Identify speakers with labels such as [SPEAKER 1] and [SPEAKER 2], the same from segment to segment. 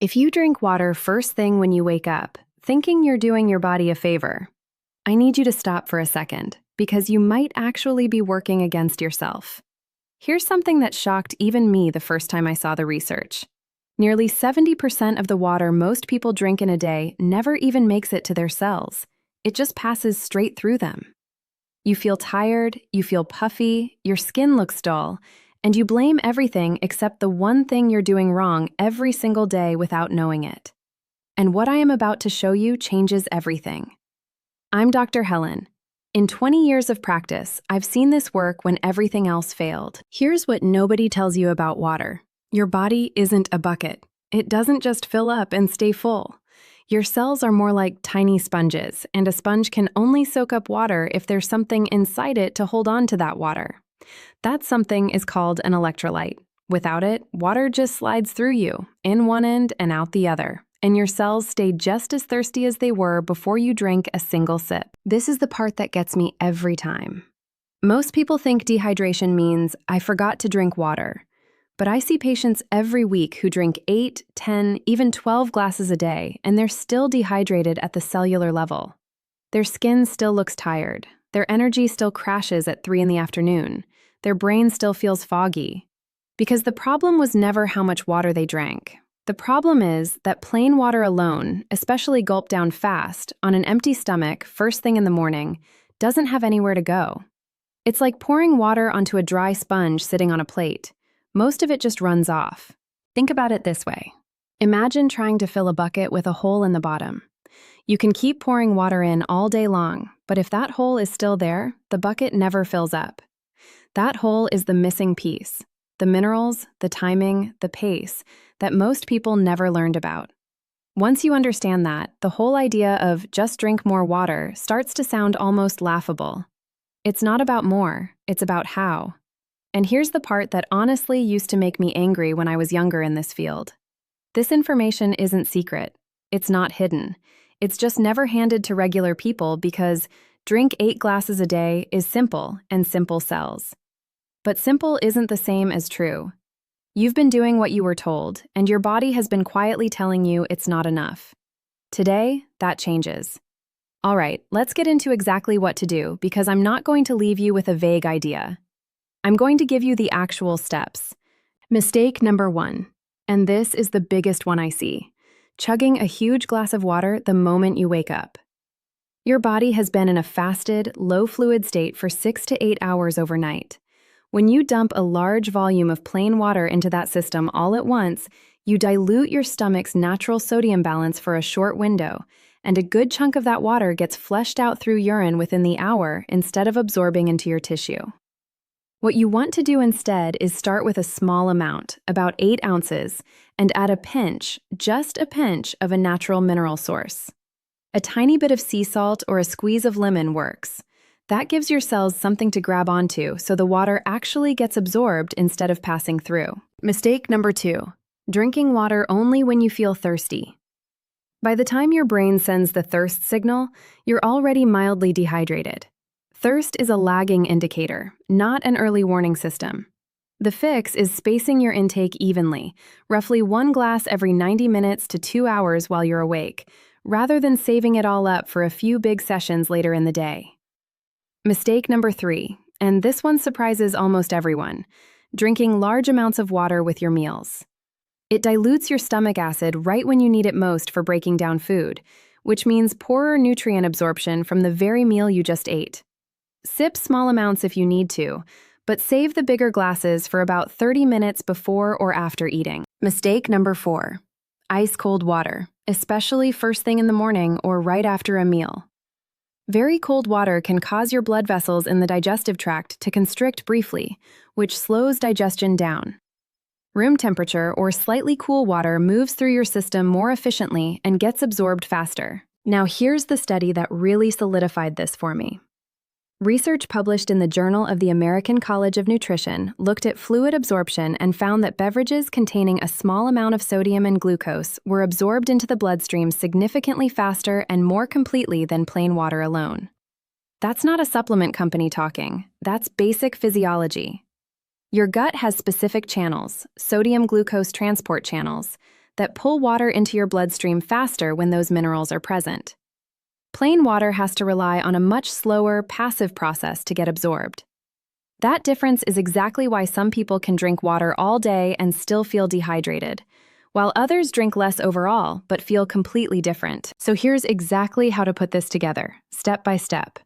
[SPEAKER 1] If you drink water first thing when you wake up, thinking you're doing your body a favor, I need you to stop for a second, because you might actually be working against yourself. Here's something that shocked even me the first time I saw the research. Nearly 70% of the water most people drink in a day never even makes it to their cells. It just passes straight through them. You feel tired, you feel puffy, your skin looks dull, and you blame everything except the one thing you're doing wrong every single day without knowing it. And what I am about to show you changes everything. I'm Dr. Helen. In 20 years of practice, I've seen this work when everything else failed. Here's what nobody tells you about water. Your body isn't a bucket. It doesn't just fill up and stay full. Your cells are more like tiny sponges, and a sponge can only soak up water if there's something inside it to hold on to that water. That something is called an electrolyte. Without it, water just slides through you, in one end and out the other, and your cells stay just as thirsty as they were before you drink a single sip. This is the part that gets me every time. Most people think dehydration means I forgot to drink water. But I see patients every week who drink 8, 10, even 12 glasses a day, and they're still dehydrated at the cellular level. Their skin still looks tired. Their energy still crashes at 3 in the afternoon. Their brain still feels foggy. Because the problem was never how much water they drank. The problem is that plain water alone, especially gulped down fast, on an empty stomach, first thing in the morning, doesn't have anywhere to go. It's like pouring water onto a dry sponge sitting on a plate. Most of it just runs off. Think about it this way. Imagine trying to fill a bucket with a hole in the bottom. You can keep pouring water in all day long, but if that hole is still there, the bucket never fills up. That hole is the missing piece, the minerals, the timing, the pace that most people never learned about. Once you understand that, the whole idea of just drink more water starts to sound almost laughable. It's not about more, it's about how. And here's the part that honestly used to make me angry when I was younger in this field. This information isn't secret. It's not hidden. It's just never handed to regular people because drink 8 glasses a day is simple and simple sells. But simple isn't the same as true. You've been doing what you were told, and your body has been quietly telling you it's not enough. Today, that changes. All right, let's get into exactly what to do because I'm not going to leave you with a vague idea. I'm going to give you the actual steps. Mistake number 1, and this is the biggest one I see, chugging a huge glass of water the moment you wake up. Your body has been in a fasted, low-fluid state for 6 to 8 hours overnight. When you dump a large volume of plain water into that system all at once, you dilute your stomach's natural sodium balance for a short window, and a good chunk of that water gets flushed out through urine within the hour instead of absorbing into your tissue. What you want to do instead is start with a small amount, about 8 ounces, and add a pinch, just a pinch, of a natural mineral source. A tiny bit of sea salt or a squeeze of lemon works. That gives your cells something to grab onto so the water actually gets absorbed instead of passing through. Mistake number 2, drinking water only when you feel thirsty. By the time your brain sends the thirst signal, you're already mildly dehydrated. Thirst is a lagging indicator, not an early warning system. The fix is spacing your intake evenly, roughly 1 glass every 90 minutes to 2 hours while you're awake, rather than saving it all up for a few big sessions later in the day. Mistake number 3, and this one surprises almost everyone, drinking large amounts of water with your meals. It dilutes your stomach acid right when you need it most for breaking down food, which means poorer nutrient absorption from the very meal you just ate. Sip small amounts if you need to, but save the bigger glasses for about 30 minutes before or after eating. Mistake number 4, ice-cold water, especially first thing in the morning or right after a meal. Very cold water can cause your blood vessels in the digestive tract to constrict briefly, which slows digestion down. Room temperature or slightly cool water moves through your system more efficiently and gets absorbed faster. Now here's the study that really solidified this for me. Research published in the Journal of the American College of Nutrition looked at fluid absorption and found that beverages containing a small amount of sodium and glucose were absorbed into the bloodstream significantly faster and more completely than plain water alone. That's not a supplement company talking. That's basic physiology. Your gut has specific channels, sodium-glucose transport channels, that pull water into your bloodstream faster when those minerals are present. Plain water has to rely on a much slower, passive process to get absorbed. That difference is exactly why some people can drink water all day and still feel dehydrated, while others drink less overall but feel completely different. So here's exactly how to put this together, step by step.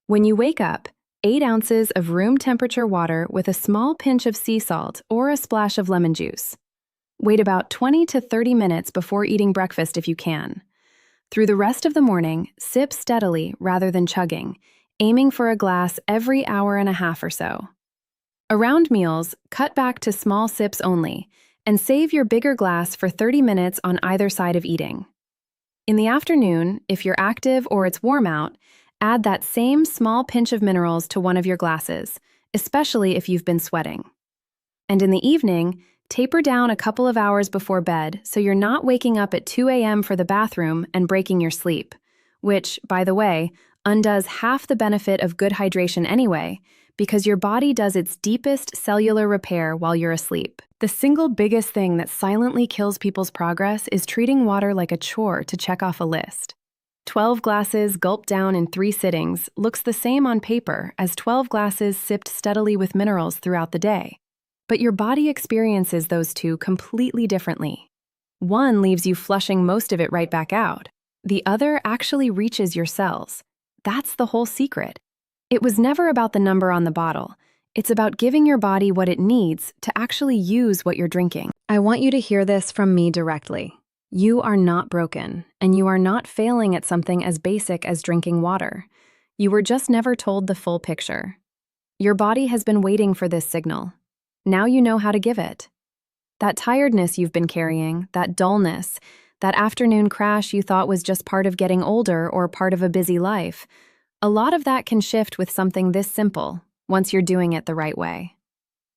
[SPEAKER 1] When you wake up, 8 ounces of room temperature water with a small pinch of sea salt or a splash of lemon juice. Wait about 20 to 30 minutes before eating breakfast if you can. Through the rest of the morning, sip steadily rather than chugging, aiming for a glass every hour and a half or so. Around meals, cut back to small sips only, and save your bigger glass for 30 minutes on either side of eating. In the afternoon, if you're active or it's warm out, add that same small pinch of minerals to one of your glasses, especially if you've been sweating. And in the evening, taper down a couple of hours before bed so you're not waking up at 2 a.m. for the bathroom and breaking your sleep, which, by the way, undoes half the benefit of good hydration anyway, because your body does its deepest cellular repair while you're asleep. The single biggest thing that silently kills people's progress is treating water like a chore to check off a list. 12 glasses gulped down in 3 sittings looks the same on paper as 12 glasses sipped steadily with minerals throughout the day. But your body experiences those two completely differently. One leaves you flushing most of it right back out. The other actually reaches your cells. That's the whole secret. It was never about the number on the bottle. It's about giving your body what it needs to actually use what you're drinking. I want you to hear this from me directly. You are not broken, and you are not failing at something as basic as drinking water. You were just never told the full picture. Your body has been waiting for this signal. Now you know how to give it. That tiredness you've been carrying, that dullness, that afternoon crash you thought was just part of getting older or part of a busy life, a lot of that can shift with something this simple, once you're doing it the right way.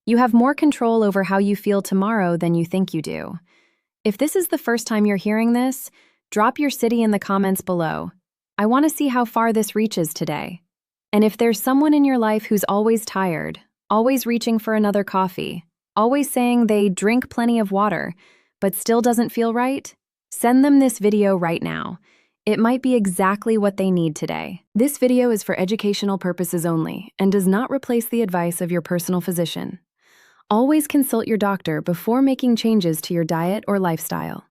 [SPEAKER 1] You have more control over how you feel tomorrow than you think you do. If this is the first time you're hearing this, drop your city in the comments below. I want to see how far this reaches today. And if there's someone in your life who's always tired, always reaching for another coffee, always saying they drink plenty of water, but still doesn't feel right, send them this video right now. It might be exactly what they need today. This video is for educational purposes only and does not replace the advice of your personal physician. Always consult your doctor before making changes to your diet or lifestyle.